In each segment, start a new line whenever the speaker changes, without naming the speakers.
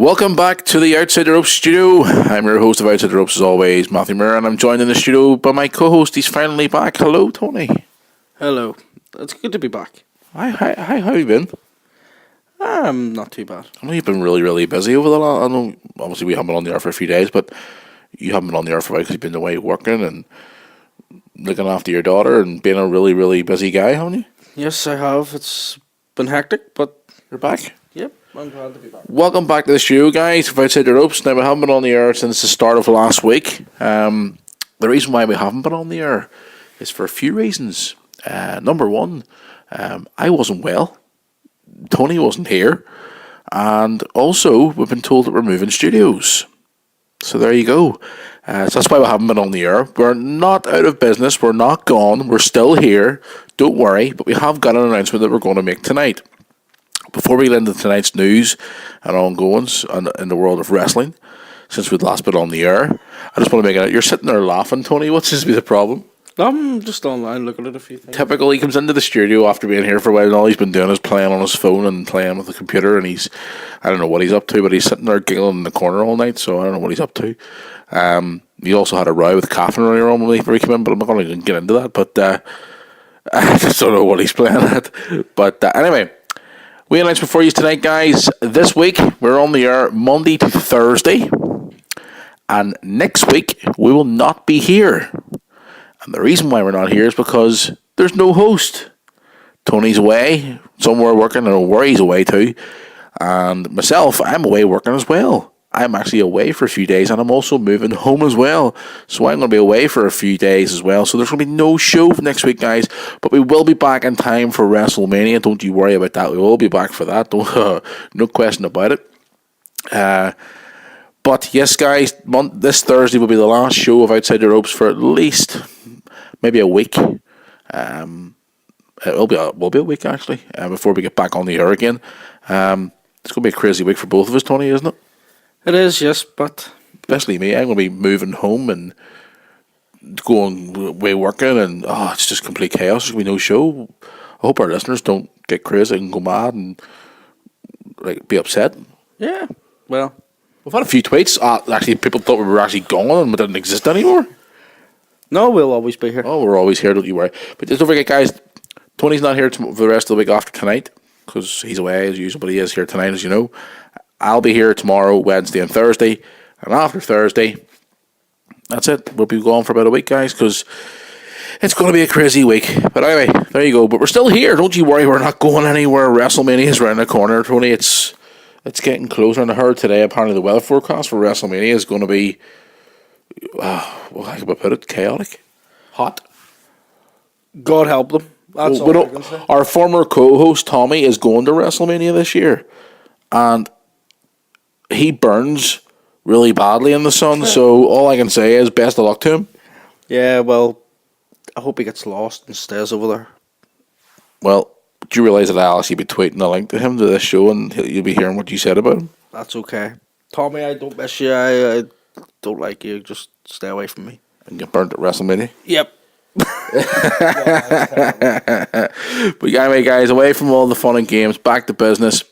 Welcome back to the Outside the Ropes studio. I'm your host of Outside the Ropes as always, Matthew Muir, and I'm joined in the studio by my co-host. He's finally back. Hello, Tony.
Hello. It's good to be back.
Hi, how have you been?
Not too bad.
I know you've been really busy over the last... I know, obviously we haven't been on the air for a few days, but you haven't been on the air for a while because you've been away working and looking after your daughter and being a really busy guy, haven't you?
Yes, I have. It's been hectic, but...
You're back?
Yep, I'm glad to be back.
Welcome back to the studio, guys, of Outside the Ropes. Now, we haven't been on the air since the start of last week. The reason why we haven't been on the air is for a few reasons. Number one, I wasn't well. Tony wasn't here. And also, we've been told that we're moving studios. So there you go. So that's why we haven't been on the air. We're not out of business. We're not gone. We're still here. Don't worry. But we have got an announcement that we're going to make tonight. Before we get into tonight's news and ongoings in the world of wrestling, since we'd last been on the air, I just want to make it. You're sitting there laughing, Tony. What seems to be the problem?
I'm just online looking at a few things.
Typical, he comes into the studio after being here for a while, and all he's been doing is playing on his phone and playing with the computer, and I don't know what he's up to, but he's sitting there giggling in the corner all night, so I don't know what he's up to. He also had a row with Catherine earlier on when he came in, but I'm not going to get into that, but I just don't know what he's playing at. But anyway, we announcement for you tonight, guys. This week, we're on the air Monday to Thursday, and next week, we will not be here. And the reason why we're not here is because there's no host. Tony's away, somewhere working, I don't know where he's away to. And myself, I'm away working as well. I'm actually away for a few days, and I'm also moving home as well. So I'm going to be away for a few days as well. So there's going to be no show next week, guys. But we will be back in time for WrestleMania. Don't you worry about that. We will be back for that. No question about it. But yes, guys, this Thursday will be the last show of Outside the Ropes for at least maybe a week. It will be a week, actually, before we get back on the air again. It's going to be a crazy week for both of us, Tony, isn't it?
It is, yes, but...
Especially me. I'm going to be moving home and going away working, and it's just complete chaos. There's going to be no show. I hope our listeners don't get crazy and go mad and be upset.
Yeah, well...
We've had a few tweets. Actually, people thought we were actually gone and we didn't exist anymore.
No, we'll always be here.
Oh, we're always here, don't you worry. But just don't forget, guys, Tony's not here for the rest of the week after tonight because he's away as usual, but he is here tonight, as you know. I'll be here tomorrow, Wednesday and Thursday. And after Thursday, that's it. We'll be gone for about a week, guys, because it's going to be a crazy week. But anyway, there you go. But we're still here. Don't you worry. We're not going anywhere. WrestleMania is around the corner, Tony. It's getting closer. And I heard today, apparently, the weather forecast for WrestleMania is going to be, how can I put it, chaotic? Hot.
God help them. That's all I can say.
Our former co-host, Tommy, is going to WrestleMania this year. And he burns really badly in the sun. So all I can say is best of luck to him.
Yeah, well, I hope he gets lost and stays over there.
Well, do you realise that I'll actually be tweeting a link to him to this show and you'll be hearing what you said about him? That's
okay. Tommy, I don't miss you. I don't like you. Just stay away from me.
And get burnt at WrestleMania?
Yep.
But anyway, guys, away from all the fun and games, back to business.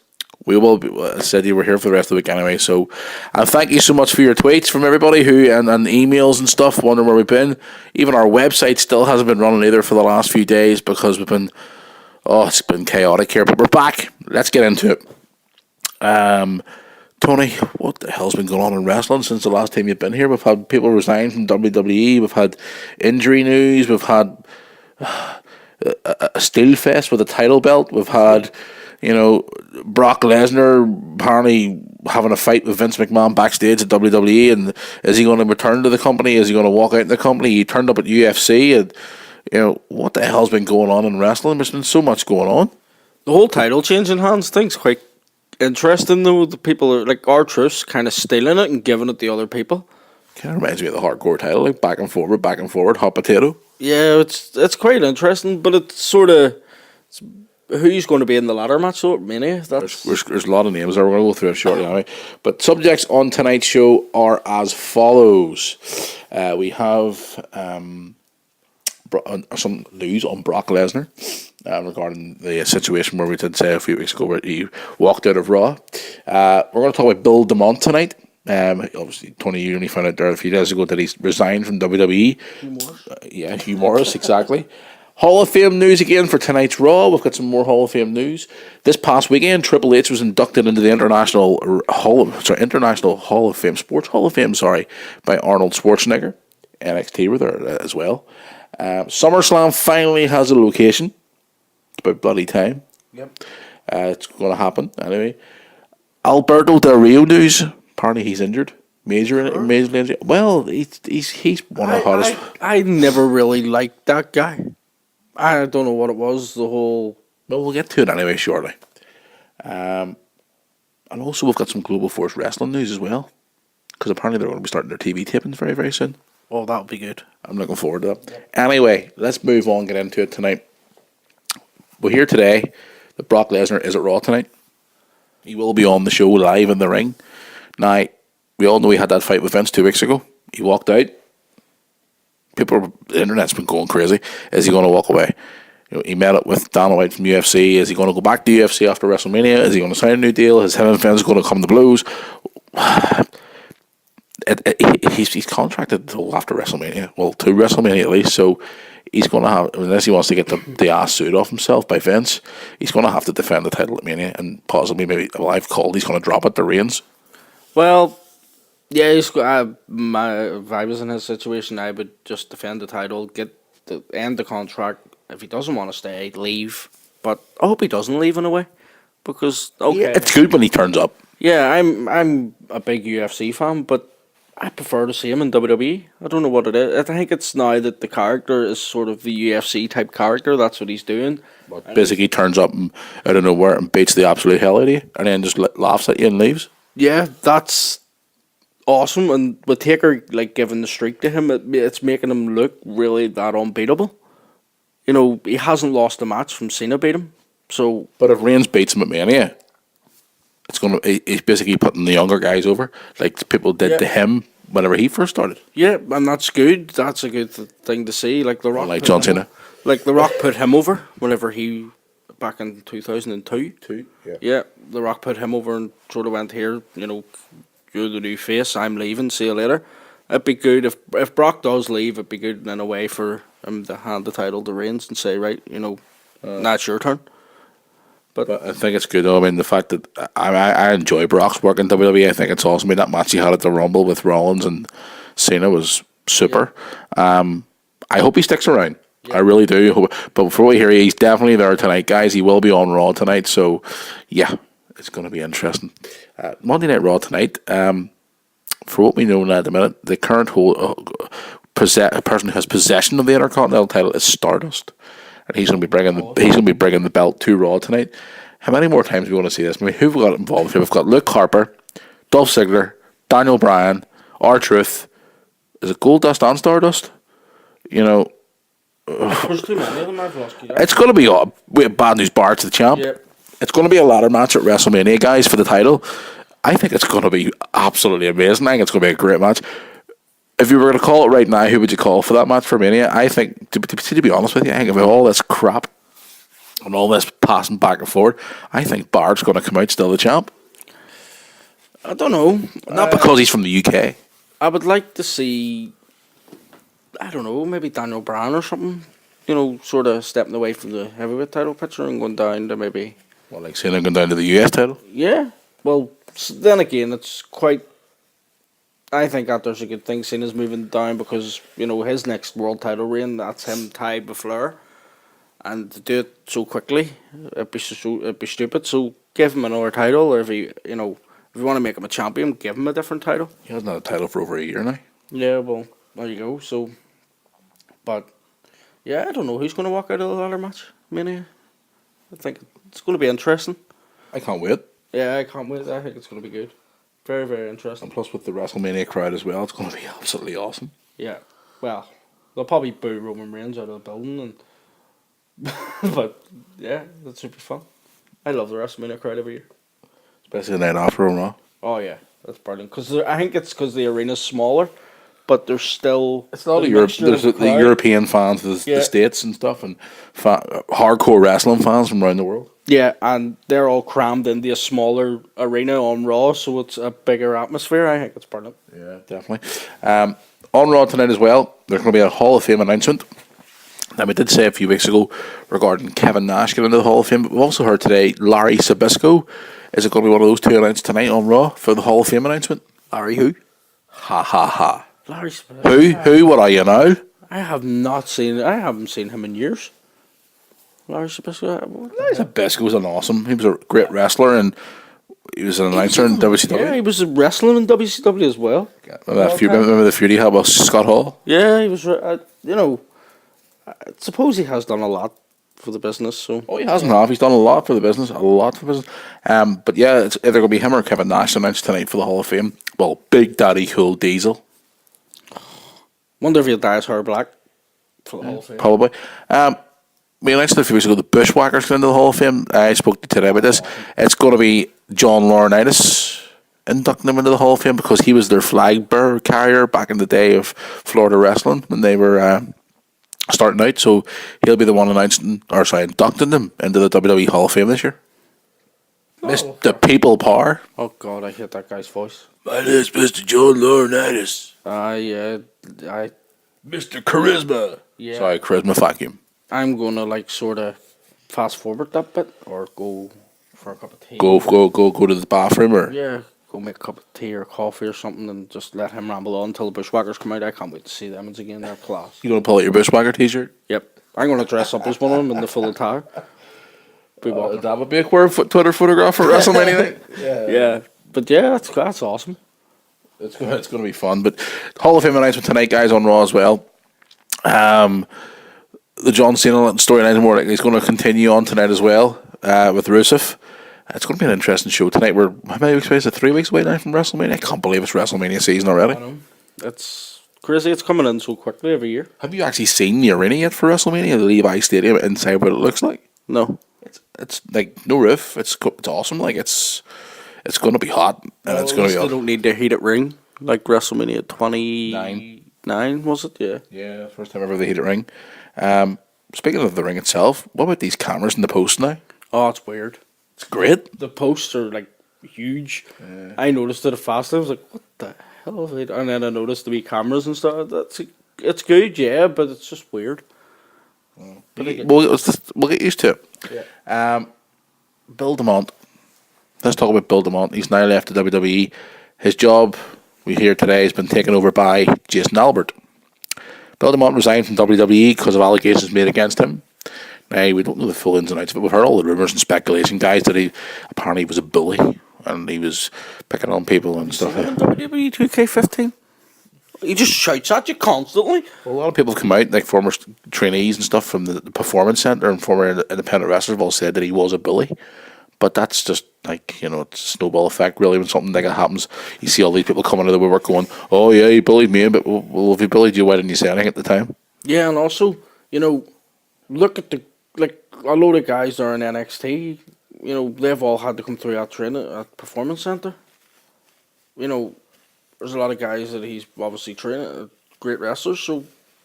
We will be, I said you were here for the rest of the week anyway, so thank you so much for your tweets from everybody and emails and stuff, wondering where we've been. Even our website still hasn't been running either for the last few days because it's been chaotic here, but we're back. Let's get into it. Tony, what the hell's been going on in wrestling since the last time you've been here? We've had people resign from WWE, we've had injury news, we've had a steel fest with a title belt, we've had Brock Lesnar apparently having a fight with Vince McMahon backstage at WWE, and is he going to return to the company? Is he going to walk out in the company? He turned up at UFC, and what the hell's been going on in wrestling? There's been so much going on.
The whole title changing hands thing's quite interesting, though. The people are like R-Truth kind of stealing it and giving it to other people.
Kind of reminds me of the hardcore title, like back and forward, hot potato.
Yeah, it's quite interesting, but it's sort of who's going to be in the ladder match, so Mania.
There's a lot of names there. We're going to go through it shortly anyway. But subjects on tonight's show are as follows. We have some news on Brock Lesnar. regarding the situation where we did say a few weeks ago where he walked out of Raw. We're going to talk about Bill DeMont tonight. Obviously, Tony, you only found out there a few days ago that he's resigned from WWE.
Hugh Morris.
Yeah, Hugh Morris, exactly. Hall of Fame news again for tonight's Raw. We've got some more Hall of Fame news. This past weekend, Triple H was inducted into the International Hall of Fame, Sports Hall of Fame, by Arnold Schwarzenegger. NXT were there as well. SummerSlam finally has a location. It's about bloody time.
Yep.
It's going to happen anyway. Alberto Del Rio news. Apparently he's injured. Majorly injured. Well, he's one of the hottest.
I never really liked that guy. I don't know what it was. The whole.
Well, we'll get to it anyway shortly. And also we've got some Global Force Wrestling news as well, because apparently they're going to be starting their TV tapings very, very soon.
Oh, that'll be good.
I'm looking forward to that. Yep. Anyway, let's move on and get into it tonight. We're here today that Brock Lesnar is at Raw tonight. He will be on the show live in the ring. Now, we all know he had that fight with Vince 2 weeks ago. He walked out. The internet's been going crazy. Is he going to walk away? He met up with Dana White from UFC. Is he going to go back to UFC after WrestleMania? Is he going to sign a new deal? Is him and Vince going to come to blows? He's contracted until after WrestleMania. Well, to WrestleMania at least. So he's going to have, unless he wants to get the ass suit off himself by Vince, he's going to have to defend the title at Mania, and possibly he's going to drop it to Reigns.
Well, yeah, if I was in his situation, I would just defend the title, end the contract. If he doesn't want to stay, leave. But I hope he doesn't leave in a way, because
yeah, it's good when he turns up.
Yeah, I'm a big UFC fan, but I prefer to see him in WWE. I don't know what it is. I think it's now that the character is sort of the UFC type character. That's what he's doing.
Basically, turns up and out of nowhere and beats the absolute hell out of you, and then just laughs at you and leaves.
Yeah, that's awesome. And with Taker giving the streak to him, it's making him look really that unbeatable. He hasn't lost a match from Cena beat him. So,
but if Reigns beats him at Mania, he's basically putting the younger guys over, like people did to him whenever he first started.
Yeah, and that's good. That's a good thing to see. Like The Rock,
like John Cena.
Like The Rock put him over whenever he back in 2002. Yeah, The Rock put him over and sort of went, here, you're the new face. I'm leaving. See you later. It'd be good if Brock does leave. It'd be good in a way for him to hand the title to Reigns and say, right, now it's your turn. But
I think it's good though. I mean, the fact that I enjoy Brock's work in WWE. I think it's awesome. I mean, that match he had at the Rumble with Rollins and Cena was super. Yeah. I hope he sticks around. Yeah. I really do. But before we hear, he's definitely there tonight, guys. He will be on Raw tonight. So, yeah, it's going to be interesting. Monday Night Raw tonight. For what we know now at the minute, the current person who has possession of the Intercontinental title is Stardust. And he's going to be bringing the belt to Raw tonight. How many more times do we want to see this? I mean, who've we got involved here? We've got Luke Harper, Dolph Ziggler, Daniel Bryan, R-Truth. Is it Goldust and Stardust?
There's too many of them. I've lost you.
It's going to be bad news bar to the champ. Yep. It's going to be a ladder match at WrestleMania, guys, for the title. I think it's going to be absolutely amazing. I think it's going to be a great match. If you were going to call it right now, who would you call for that match for Mania? I think, to be honest with you, I think of all this crap and all this passing back and forth, I think Bard's going to come out still the champ.
I don't know.
Not because he's from the UK.
I would like to see, I don't know, maybe Daniel Bryan or something. Sort of stepping away from the heavyweight title picture and going down to maybe...
Well, like Cena going down to the US title?
Yeah. Well, then again, it's quite... I think that there's a good thing Cena's moving down because, his next world title reign, that's him tied with Flair. And to do it so quickly, it'd be stupid. So give him another title, or if you want to make him a champion, give him a different title.
He hasn't had a title for over a year now.
Yeah, well, there you go. So, but, yeah, I don't know who's going to walk out of the ladder match. I think it's going to be interesting.
I can't wait.
Yeah, I can't wait. I think it's going to be good. Very, very interesting.
And plus with the WrestleMania crowd as well, it's going to be absolutely awesome.
Yeah. Well, they'll probably boo Roman Reigns out of the building, but yeah, that should be fun. I love the WrestleMania crowd every year.
Especially the night after Raw.
Oh yeah, that's brilliant. I think it's because the arena's smaller, but there's still
It's not
a
Europe.
mixture
There's
of
the
crowd.
European fans, the States and stuff, and hardcore wrestling fans from around the world.
Yeah, and they're all crammed into a smaller arena on Raw, so it's a bigger atmosphere. I think it's brilliant.
Yeah, definitely. On Raw tonight as well, there's going to be a Hall of Fame announcement. Now, we did say a few weeks ago regarding Kevin Nash getting into the Hall of Fame, but we've also heard today Larry Sabisco. Is it going to be one of those two announced tonight on Raw for the Hall of Fame announcement?
Larry who?
Ha ha ha.
Larry Sabisco.
Who? What are you now?
I haven't seen him in years. Larry Sabisco.
Larry Sabisco's an awesome. He was a great wrestler and he was an announcer in WCW.
Yeah, he was wrestling in WCW as well.
Remember the feud he had with Scott Hall?
Yeah, he was. I suppose he has done a lot for the business. So.
Oh, he hasn't half. He's done a lot for the business. But yeah, it's either going to be him or Kevin Nash announced tonight for the Hall of Fame. Well, Big Daddy Cool Diesel.
Wonder if he'll dye his hair black for the Hall of Fame.
Probably. We announced a few weeks ago the Bushwhackers going into the Hall of Fame. I spoke to today about this. It's going to be John Laurinaitis inducting them into the Hall of Fame because he was their flag bearer carrier back in the day of Florida wrestling when they were starting out. So he'll be the one inducting them into the WWE Hall of Fame this year. Mr. People Power.
Oh God, I hate that guy's voice.
My name is Mr. John Laurinaitis. Mr. Charisma.
Yeah.
Sorry, Charisma vacuum.
I'm gonna sort of fast forward that bit or go for a cup of tea.
Go to the bathroom or
Go make a cup of tea or coffee or something and just let him ramble on until the Bushwhackers come out. I can't wait to see them again. They're class.
You gonna pull out your Bushwhacker t-shirt?
Yep. I'm gonna dress up as one of them in the full attire.
That would be a queer Twitter photograph for WrestleMania.
Yeah. But yeah, that's awesome.
It's going to be fun. But Hall of Fame announcement tonight, guys, on Raw as well. The John Cena storyline more likely is going to continue on tonight as well with Rusev. It's going to be an interesting show tonight. We're how many weeks away? Is it 3 weeks away now from WrestleMania? I can't believe it's WrestleMania season already.
I know. It's crazy. It's coming in so quickly every year.
Have you actually seen the arena yet for WrestleMania? The Levi Stadium inside what it looks like?
No.
It's like no roof. It's awesome. Like it's going to be hot and it's going to be.
They don't need to heat it ring like WrestleMania 29 was it? Yeah.
Yeah, first time ever they heat it ring. Speaking of the ring itself, what about these cameras in the post now?
Oh, it's weird.
It's great.
The posts are huge. Yeah. I noticed it at fast. I was like, "What the hell?" And then I noticed the wee cameras and stuff. It's good, yeah, but it's just weird.
We'll get used to it. Yeah. Bill DeMont. Let's talk about Bill DeMont. He's now left the WWE. His job, we hear today, has been taken over by Jason Albert. Bill DeMont resigned from WWE because of allegations made against him. Now, we don't know the full ins and outs of it. We've heard all the rumours and speculation, guys, that he apparently was a bully and he was picking on people and stuff.
WWE 2K15? He just shouts at you constantly.
Well, a lot of people have come out, like former trainees and stuff from the Performance Centre and former independent wrestlers have all said that he was a bully. But that's just it's a snowball effect, really, when something like that happens. You see all these people coming out of the woodwork going, oh, yeah, he bullied me, but well, if he bullied you, why didn't you say anything at the time?
Yeah, and also, look at a load of guys that are in NXT, they've all had to come through that training at Performance Centre. There's a lot of guys that he's obviously training, great wrestlers,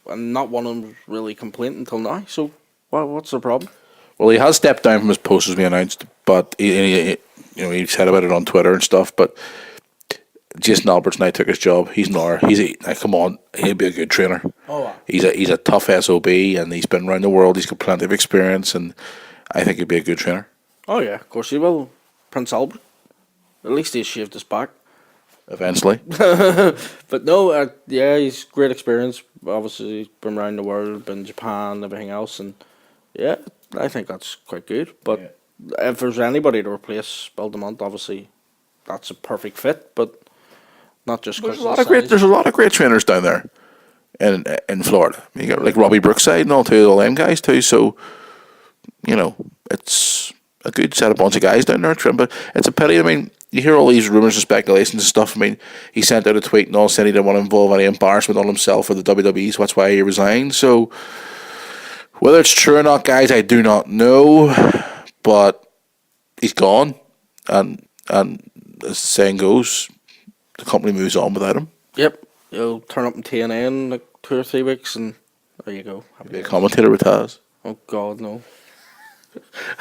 and not one of them's really complained until now. So, what's the problem?
Well, he has stepped down from his post as we announced, but he said about it on Twitter and stuff. But Jason Albert's now took his job. Come on, he'll be a good trainer.
Oh, wow.
He's a tough SOB, and he's been around the world. He's got plenty of experience, and I think he'd be a good trainer.
Oh yeah, of course he will. Prince Albert, at least he's shaved his back.
Eventually.
But no, he's great experience. Obviously, he's been around the world, been in Japan, everything else, and yeah, I think that's quite good. But if there's anybody to replace Bill DeMont, obviously, that's a perfect fit. But not just because
there's a lot of great trainers down there in Florida. You got like Robbie Brookside and all them guys too. So it's a good set of bunch of guys down there. But it's a pity. I mean, you hear all these rumours and speculations and stuff. I mean, he sent out a tweet and all said he didn't want to involve any embarrassment on himself or the WWE, so that's why he resigned. So whether it's true or not, guys, I do not know. But he's gone, and as the saying goes, the company moves on without him.
Yep. He'll turn up in TNA in like 2 or 3 weeks, and there you go.
Be a commentator with Taz.
Oh God, no.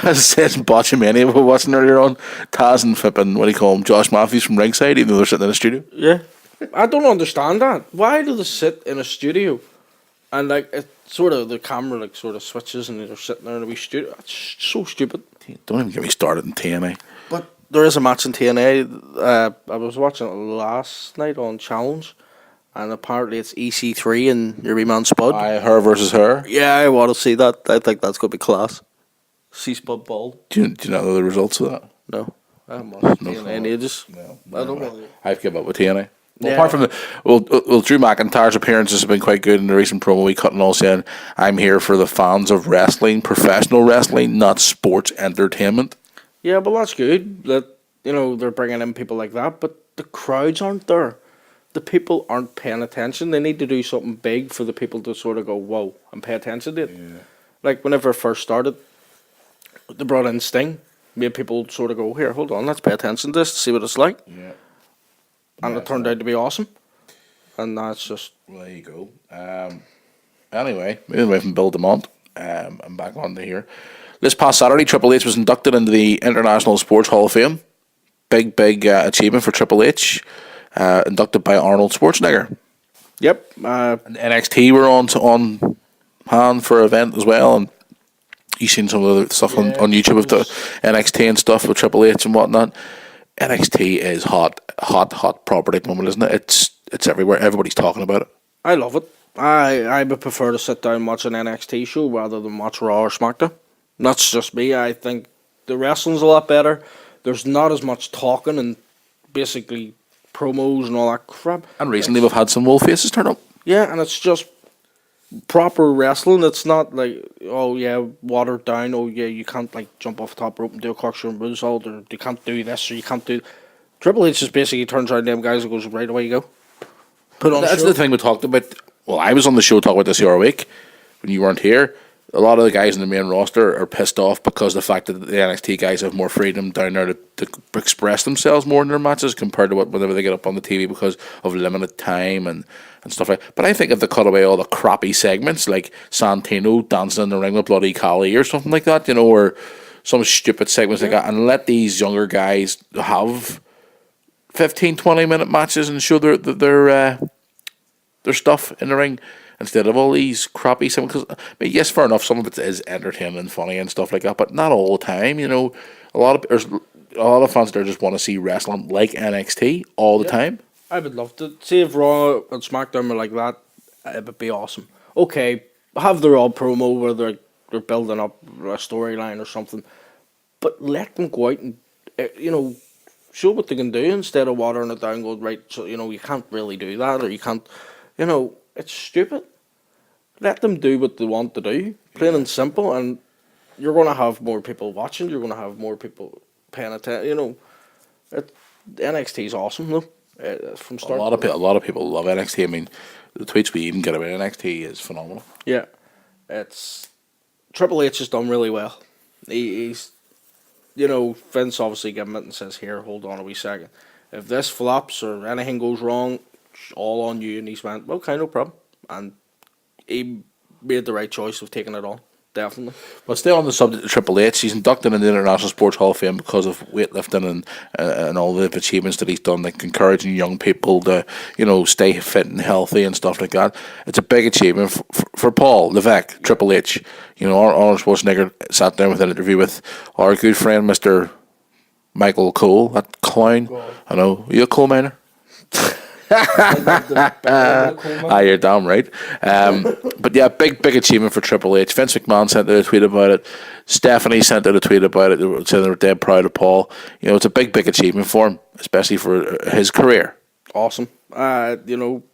As it says in Botchamania, we were watching earlier on, Taz and flipping, what do you call him, Josh Matthews from ringside, even though they're sitting in a studio.
Yeah, I don't understand that. Why do they sit in a studio, and like it sort of the camera like sort of switches, and they're sitting there in a wee studio? That's so stupid.
Don't even get me started in TNA.
But there is a match in TNA. I was watching it last night on Challenge, and apparently it's EC3 and your wee man Spud.
Her versus her.
Yeah, I want to see that. I think that's going to be class. See Spud ball.
Do you know the results of that?
No. I haven't watched
No,
TNA in ages.
No,
I don't know.
I've given up with TNA. Well,
Yeah.
apart from Drew McIntyre's appearances have been quite good in the recent promo we cut and all saying, I'm here for the fans of wrestling, professional wrestling, not sports entertainment.
Yeah, but that's good that, they're bringing in people like that, but the crowds aren't there. The people aren't paying attention. They need to do something big for the people to sort of go, whoa, and pay attention to it.
Yeah.
Like, whenever it first started, they brought in Sting, made people sort of go, here, hold on, let's pay attention to this to see what it's like.
Yeah.
And it turned out to be awesome. And that's just...
Well, there you go. Anyway, moving away from Bill DeMont, I'm back on to here. This past Saturday, Triple H was inducted into the International Sports Hall of Fame. Big achievement for Triple H. Inducted by Arnold Schwarzenegger.
Yep.
And NXT were on hand for an event as well, and you've seen some of the stuff on YouTube with the NXT and stuff with Triple H and whatnot. NXT is hot property at the moment, isn't it? It's everywhere. Everybody's talking about it.
I love it. I would prefer to sit down and watch an NXT show rather than watch Raw or SmackDown. That's just me. I think the wrestling's a lot better. There's not as much talking and basically promos and all that crap.
And recently we've had some old faces turn up.
Yeah, and it's just proper wrestling. It's not like, oh yeah, watered down. Oh yeah, you can't like jump off the top rope and do a corkscrew moonsault, or you can't do this, or you can't do. Triple H just basically turns around them guys and goes, right, away you go. Put on.
That's the thing we talked about. Well, I was on the show talking about this the other week when you weren't here. A lot of the guys in the main roster are pissed off because the fact that the NXT guys have more freedom down there to express themselves more in their matches compared to whenever they get up on the TV because of limited time and stuff like that. But I think if they cut away all the crappy segments like Santino dancing in the ring with Bloody Khali or something like that, or some stupid segments like that, and let these younger guys have 15, 20-minute matches and show their stuff in the ring, instead of all these crappy segments. Because, yes, fair enough, some of it is entertaining and funny and stuff like that, but not all the time. A lot of fans there just want to see wrestling like NXT all the time.
I would love to see if Raw and SmackDown were like that. It would be awesome. Okay, have the Raw promo where they're building up a storyline or something, but let them go out and show what they can do instead of watering it down. Go right, so you can't really do that, or you can't. It's stupid. Let them do what they want to do, plain and simple, and you're going to have more people watching. You're going to have more people paying attention. NXT is awesome though. From start.
A lot of people love NXT. I mean, the tweets we even get about NXT is phenomenal.
Yeah, it's Triple H has done really well. He's, Vince obviously gave him it and says, "Here, hold on a wee second. If this flops or anything goes wrong, it's all on you." And he's went, "Okay, no problem." And he made the right choice of taking it on. Definitely.
But stay on the subject of Triple H. He's inducted in the International Sports Hall of Fame because of weightlifting and all the achievements that he's done, like encouraging young people to stay fit and healthy and stuff like that. It's a big achievement for Paul Levesque, Triple H. Arnold Schwarzenegger sat down with an interview with our good friend Mr. Michael Cole, that clown.
God.
I know. Are you a coal miner? You're damn right. But yeah, big achievement for Triple H. Vince McMahon sent out a tweet about it. Stephanie sent out a tweet about it, saying they were dead proud of Paul. It's a big achievement for him, especially for his career.
Awesome. Definitely.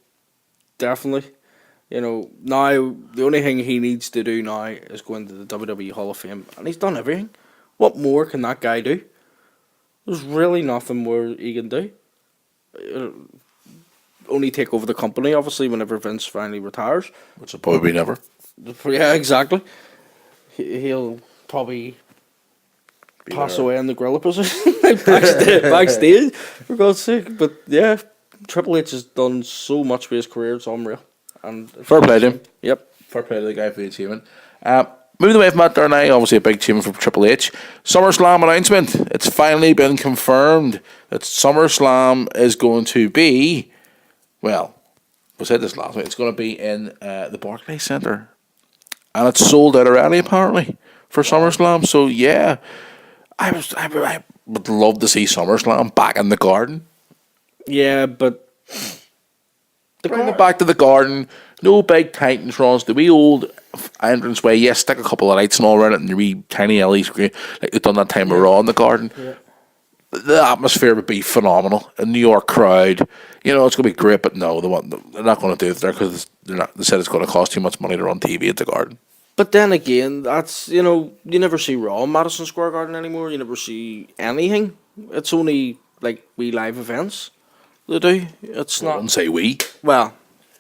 Now the only thing he needs to do now is go into the WWE Hall of Fame, and he's done everything. What more can that guy do? There's really nothing more he can do. Only take over the company, obviously, whenever Vince finally retires.
Which will probably be never.
Yeah, exactly. He'll probably pass away in the gorilla position backstage, for God's sake. But yeah, Triple H has done so much with his career; it's unreal. And
Fair play to him.
Yep.
Fair play to the guy for the achievement. Moving away from that there now, obviously a big achievement for Triple H. SummerSlam announcement. It's finally been confirmed that SummerSlam is going to be, well, we said this last week, it's going to be in the Barclays Centre. And it's sold out already, apparently, for SummerSlam. So, yeah, I would love to see SummerSlam back in the Garden.
Yeah, but
Bring it back to the Garden. No big Titantron. The wee old entranceway. Yes, stick a couple of lights and all around it and the wee tiny LED screen like they've done that time of Raw in the Garden. Yeah. The atmosphere would be phenomenal. A New York crowd. You know, it's going to be great, but no, they're not going to do it there because they said it's going to cost too much money to run TV at the Garden.
But then again, that's, you know, you never see Raw in Madison Square Garden anymore. You never see anything. It's only like wee live events they do. It's not. I
wouldn't say we.
Well,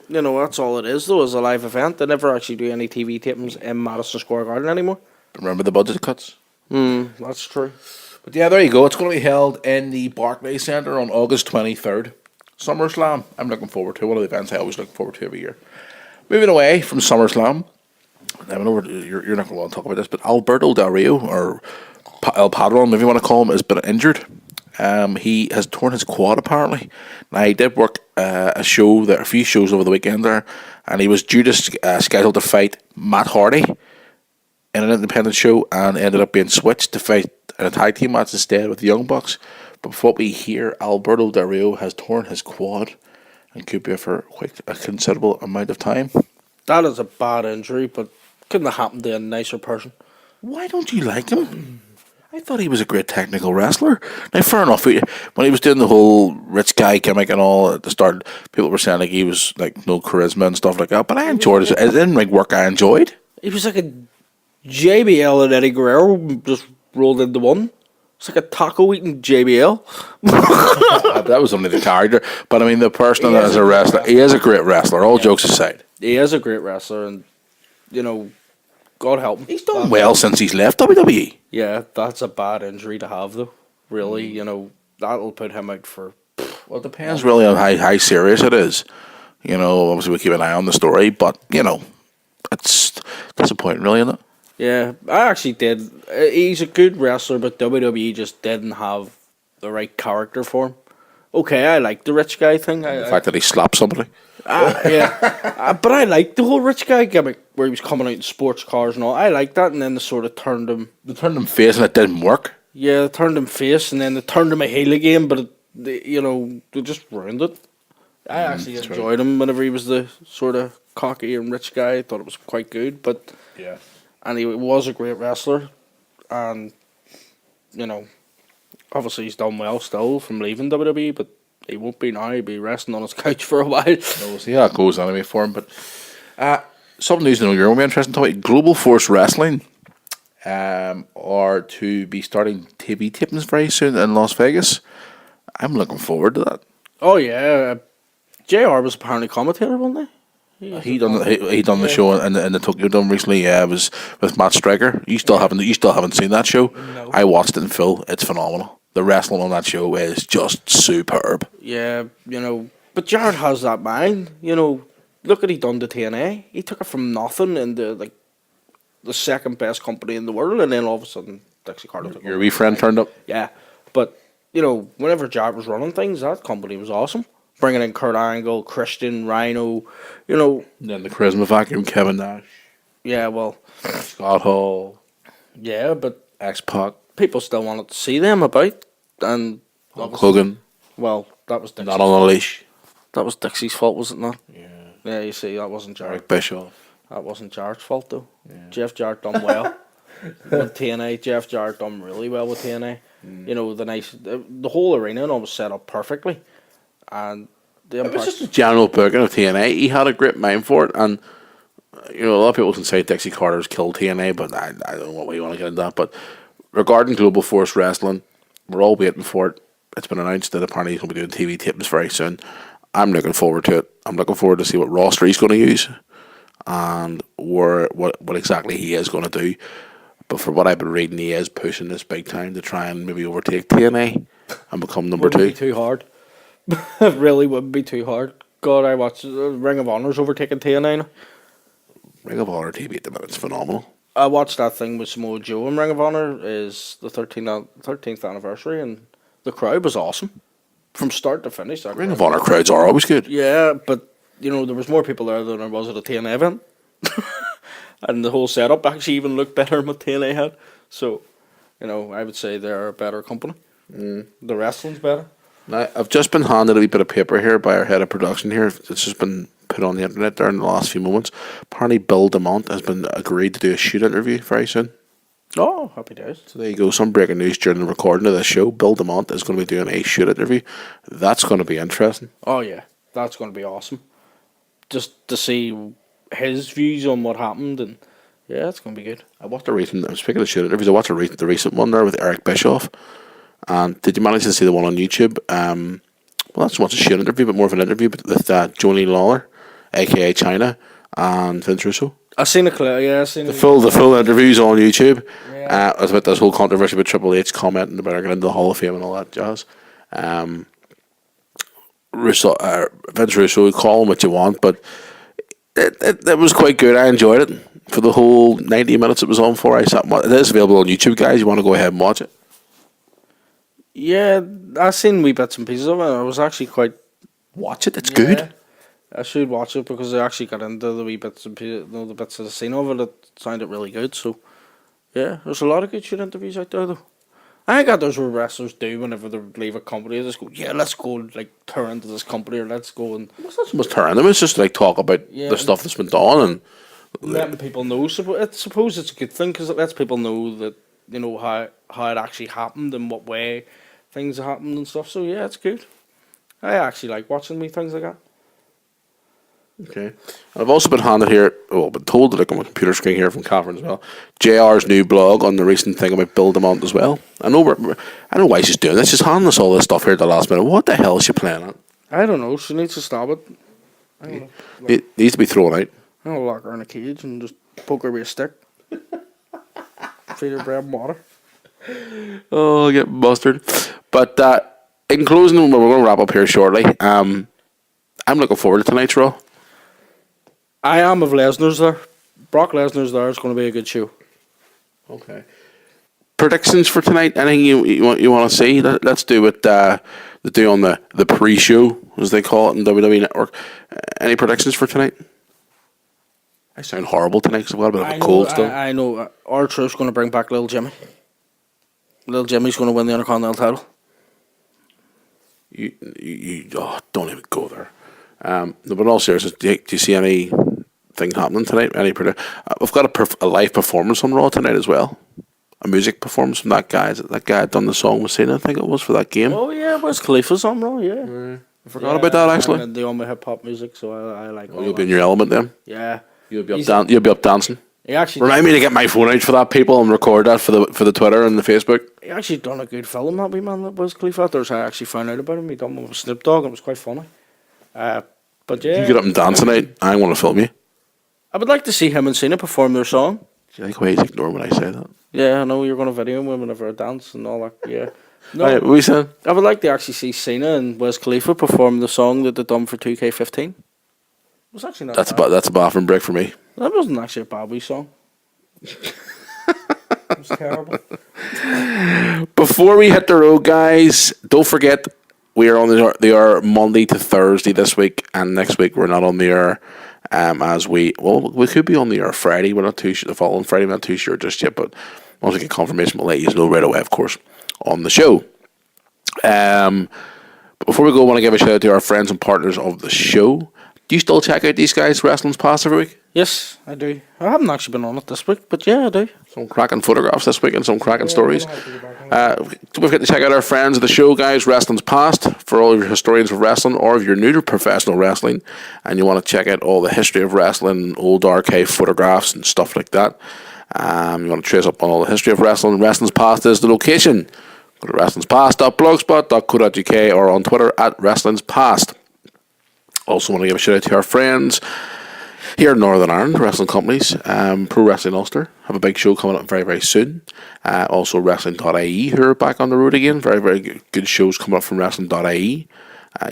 you know, that's all it is, though, is a live event. They never actually do any TV tapings in Madison Square Garden anymore.
Remember the budget cuts?
That's true.
But yeah, there you go. It's going to be held in the Barclays Centre on August 23rd. SummerSlam. I'm looking forward to one of the events I always look forward to every year. Moving away from SummerSlam. I know you're not going to want to talk about this, but Alberto Del Rio, or El Padron, if you want to call him, has been injured. He has torn his quad, apparently. Now, he did work a few shows over the weekend there, and he was due to schedule to fight Matt Hardy in an independent show, and ended up being switched to fight in a tag team match instead with the Young Bucks. But from what we hear, Alberto Del Rio has torn his quad and could be for quite a considerable amount of time.
That is a bad injury, but couldn't have happened to a nicer person.
Why don't you like him? I thought he was a great technical wrestler. Now, fair enough, when he was doing the whole rich guy gimmick and all at the start, people were saying like he was like no charisma and stuff like that. But I enjoyed it. It didn't like work. I enjoyed.
He was like a JBL and Eddie Guerrero just rolled into one. It's like a taco eating JBL.
That was only the character, but I mean the person as a wrestler, he is a great wrestler. All jokes aside,
he is a great wrestler, and you know, God help him.
He's done well since he's left WWE.
Yeah, that's a bad injury to have, though. Really, you know, that'll put him out for.
Well, it depends really on how serious it is. You know, obviously we keep an eye on the story, but you know, it's disappointing, really, isn't it?
Yeah, I actually did. He's a good wrestler, but WWE just didn't have the right character for him. Okay, I like the rich guy thing.
The fact that he slapped somebody.
Yeah, but I liked the whole rich guy gimmick where he was coming out in sports cars and all. I liked that, and then they sort of turned him.
They turned him face, and it didn't work.
Yeah, they turned him face, and then they turned him a heel again, but they just ruined it. I actually enjoyed him whenever he was the sort of cocky and rich guy. I thought it was quite good, but
yeah,
and he was a great wrestler, and you know, obviously he's done well still from leaving WWE, but he won't be now. He'll be resting on his couch for a while.
We'll see how it goes anyway for him. But some news to know you're going to be interested to talk about. Global Force Wrestling are to be starting TV tapings very soon in Las Vegas. I'm looking forward to that.
Oh yeah, JR was apparently commentator, wasn't he?
He done the show in the Tokyo Dome recently. Yeah, it was with Matt Striker. You still haven't seen that show?
No.
I watched it in full. It's phenomenal. The wrestling on that show is just superb.
Yeah, you know, but Jared has that mind. You know, look what he done to TNA. He took it from nothing into like the second best company in the world, and then all of a sudden Dixie Carter took
Your wee friend turned up.
Yeah, but you know, whenever Jared was running things, that company was awesome. Bringing in Kurt Angle, Christian, Rhino, you know.
And then the Charisma Vacuum, Kevin Nash.
Yeah, well.
Scott Hall.
Yeah, but
X-Pac.
People still wanted to see them about, and
Hulk Hogan.
Well, that was Dixie's
not on a leash.
That was Dixie's fault, was it not?
Yeah.
Yeah, you see, that wasn't Jared.
Eric Bischoff.
That wasn't Jared's fault though. Yeah. Jeff Jarrett done well with TNA. Jeff Jarrett done really well with TNA. You know, the whole arena and all was set up perfectly, and
it was just a general booking of TNA. He had a great mind for it, and you know, a lot of people can say Dixie Carter's killed TNA, but I don't know what way you want to get into that. But regarding Global Force Wrestling, we're all waiting for it. It's been announced that apparently he's going to be doing TV tapings very soon. I'm looking forward to it. I'm looking forward to see what roster he's going to use and what exactly he is going to do. But for what I've been reading, he is pushing this big time to try and maybe overtake TNA and become number two.
Too hard. It really wouldn't be too hard. God, I watched Ring of Honor's overtaking TNA now.
Ring of Honor TV at the minute's phenomenal.
I watched that thing with Samoa Joe in Ring of Honor is the 13th anniversary, and the crowd was awesome from start to finish. That
Ring of
crowd.
Honor crowds are always good.
Yeah, but there was more people there than there was at a TNA event, and the whole setup actually even looked better than what TNA had. So, I would say they're a better company. The wrestling's better.
Now, I've just been handed a wee bit of paper here by our head of production here. It's just been put on the internet there in the last few moments. Apparently, Bill DeMont has been agreed to do a shoot interview very soon.
Oh, happy days.
So there you go. Some breaking news during the recording of this show. Bill DeMont is going to be doing a shoot interview. That's going to be interesting.
Oh, yeah. That's going to be awesome. Just to see his views on what happened, and yeah, it's going to be good.
I watched speaking of shoot interviews, I watched the recent one there with Eric Bischoff. And did you manage to see the one on YouTube? Well, that's not a shoot interview, but more of an interview with Jolene Lawler, aka China, and Vince Russo.
I seen a clip. Yeah, I seen
the full interviews on YouTube.
Yeah.
It was about this whole controversy with Triple H commenting about getting into the Hall of Fame and all that jazz. Vince Russo, call him what you want, but it was quite good. I enjoyed it for the whole 90 minutes it was on for. It is available on YouTube, guys. You want to go ahead and watch it?
Yeah, I seen wee bits and pieces of it. I was actually quite.
Watch it. It's good.
I should watch it because I actually got into the wee bits and pieces, the bits that I seen of it. It sounded really good. So, yeah, there's a lot of good shoot interviews out there, though. I think that's what wrestlers do whenever they leave a company. They just go, yeah, let's go and tour into this company, or let's go and.
It's not so much touring them. It's just talk about the stuff that's been done and
letting people know. I suppose it's a good thing because it lets people know that how it actually happened and what way things happened and stuff. So yeah, it's good. I actually like watching things like that.
Okay. I've also been handed here, been told to look on my computer screen here from Catherine as well, JR's new blog on the recent thing about Bill DeMont as well. I know why she's doing this. She's handing us all this stuff here at the last minute. What the hell is she playing at?
I don't know. She needs to stop it. I don't know.
It needs to be thrown out.
I'm going to lock her in a cage and just poke her with a stick. Feed her bread and water.
Oh, I'll get mustard. But in closing, we're going to wrap up here shortly. I'm looking forward to tonight's Raw.
I am if Lesnar's there. Brock Lesnar's there. It's going to be a good show.
Okay. Predictions for tonight? Anything you want to see? Let's do what they do on the pre-show, as they call it in WWE Network. Any predictions for tonight? I sound horrible tonight because I've got a bit of a cold still.
I know. R-Truth's going to bring back Little Jimmy. Little Jimmy's going to win the Intercontinental title.
You don't even go there. But in all seriousness, do you see anything happening tonight? We've got a live performance on Raw tonight as well. A music performance from that guy. That guy had done the song with Cena, I think it was, for that game.
Oh yeah, Wiz Khalifa's on Raw, yeah.
I forgot about that actually.
And they all my hip hop music, so I like.
You'll be in your element then.
Yeah.
You'll be up dancing.
He actually
remind me to get my phone out for that, people, and record that for the Twitter and the Facebook.
He actually done a good film, that wee man, that Wiz Khalifa. There's I actually found out about him. He done one with Snoop Dogg, and it was quite funny. But yeah,
you get up and dance tonight. I want to film you.
I would like to see him and Cena perform their song.
Do you like why he's ignoring when I say that?
Yeah, I know you're going to video him whenever I dance and all that. Yeah. No,
right, what we said?
I would like to actually see Cena and Wiz Khalifa perform the song that they done for 2K15. It was actually not.
That's a bathroom break for me.
That wasn't actually a bad wee song. It was terrible.
Before we hit the road, guys, don't forget we are on the air Monday to Thursday this week, and next week we're not on the air. We could be on the air Friday. We're not too sure. The following Friday, we're not too sure just yet. But once we get confirmation, we'll let you know right away, of course, on the show. But before we go, I want to give a shout out to our friends and partners of the show. Do you still check out these guys' Wrestling's Pass every week?
Yes, I do. I haven't actually been on it this week, but yeah, I do.
Some cracking photographs this week and some cracking stories. Don't forget to check out our friends of the show, guys, Wrestling's Past, for all of your historians of wrestling, or if you're new to professional wrestling and you want to check out all the history of wrestling, old archive photographs and stuff like that. You want to trace up on all the history of wrestling. Wrestling's Past is the location. Go to wrestlingspast.blogspot.co.uk or on Twitter at Wrestling's Past. Also want to give a shout out to our friends here in Northern Ireland, wrestling companies, Pro Wrestling Ulster have a big show coming up very, very soon. Also Wrestling.ie, who are back on the road again. Very, very good shows coming up from Wrestling.ie.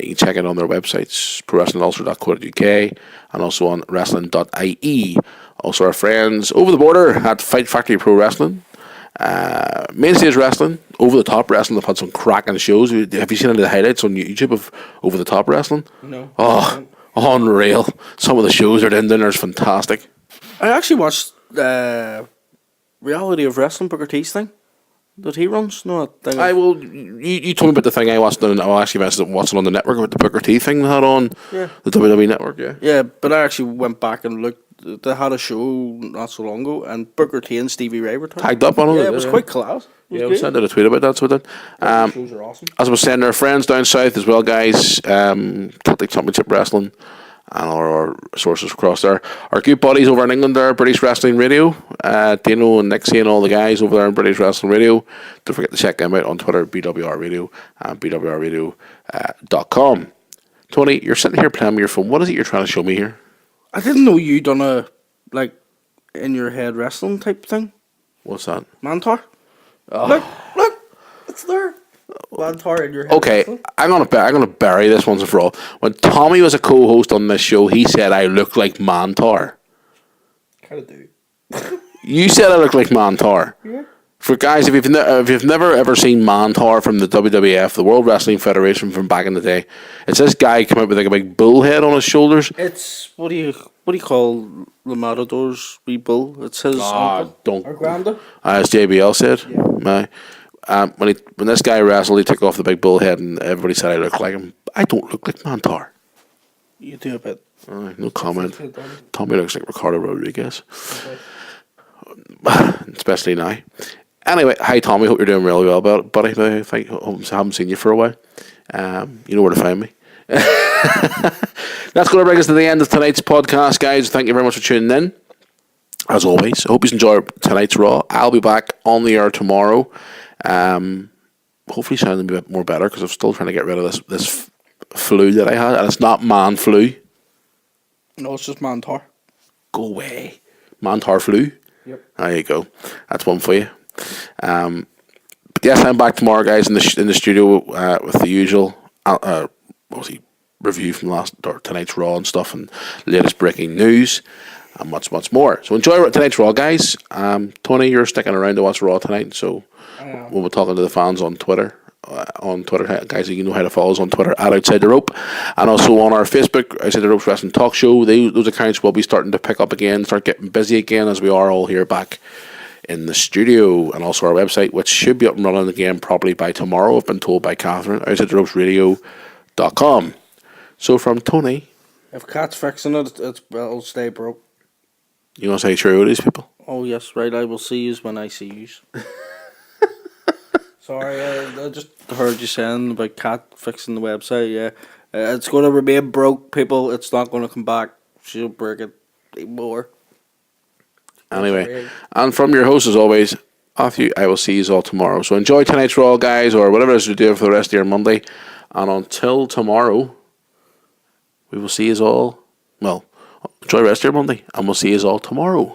You can check it on their websites, prowrestlingulster.co.uk and also on wrestling.ie. Also our friends over the border at Fight Factory Pro Wrestling. Mainstays Wrestling, Over the Top Wrestling. They've had some cracking shows. Have you seen any of the highlights on YouTube of Over the Top Wrestling?
No.
Oh, unreal. Some of the shows they're in there is fantastic.
I actually watched Reality of Wrestling, Booker T's thing that he runs. No, that thing.
You told me about the thing I watched on. I actually watched it on the network about the Booker T thing they had on the WWE network.
Yeah, but I actually went back and looked. They had a show not so long ago, and Booker T and Stevie Ray were
tagged up on it.
Yeah, it was quite class.
We sent out a tweet about that, so we did.
Shows are awesome.
As I was saying, there are friends down south as well, guys. Celtic Championship Wrestling and our sources across there. Our good buddies over in England there, British Wrestling Radio. Dino and Nixie and all the guys over there in British Wrestling Radio. Don't forget to check them out on Twitter, BWR Radio and BWRradio.com. Tony, you're sitting here playing with your phone. What is it you're trying to show me here?
I didn't know you done a in your head wrestling type thing.
What's that?
Mantar. Look, it's there. Mantar in your head.
Okay,
wrestling.
I'm gonna bury this once and for all. When Tommy was a co-host on this show, he said I look like Mantar.
Kind of do.
You said I look like Mantar.
Yeah.
For guys, if you've never ever seen Mantar from the WWF, the World Wrestling Federation from back in the day, it's this guy come out with like a big bull head on his shoulders.
It's what do you call the Matador's wee bull? It's his uncle or granda.
As JBL said, when this guy wrestled, he took off the big bull head, and everybody said I look like him. I don't look like Mantar.
You do a bit.
No comment. Tommy looks like Ricardo Rodriguez, especially now. Anyway, hi Tommy, hope you're doing really well, buddy. I haven't seen you for a while. You know where to find me. That's going to bring us to the end of tonight's podcast, guys. Thank you very much for tuning in. As always, I hope you enjoyed tonight's Raw. I'll be back on the air tomorrow. Hopefully sounding a bit more better, because I'm still trying to get rid of this flu that I had, and it's not man flu.
No, it's just Mantar.
Go away. Mantar flu.
Yep.
There you go. That's one for you. But yes, I'm back tomorrow, guys, in the studio with the usual review from tonight's Raw and stuff, and latest breaking news, and much more. So enjoy tonight's Raw, guys. Tony, you're sticking around to watch Raw tonight, so we'll be talking to the fans on Twitter. Guys, you know how to follow us on Twitter at Outside the Rope, and also on our Facebook, Outside the Rope's Wrestling Talk Show. Those accounts will be starting to pick up again, start getting busy again, as we are all here back in the studio, and also our website, which should be up and running again probably by tomorrow, I've been told by Catherine, outsidetheropesradio.com. So from Tony,
if Cat's fixing it, it'll stay broke.
You want to say true to these people?
Oh yes, right. I will see yous when I see yous. Sorry, I just heard you saying about Cat fixing the website. Yeah, it's going to remain broke, people. It's not going to come back. She'll break it more.
Anyway, and from your host as always, Matthew, I will see you all tomorrow. So enjoy tonight's Raw, guys, or whatever it is you're doing for the rest of your Monday. And until tomorrow, we will see you all. Well, enjoy the rest of your Monday, and we'll see you all tomorrow.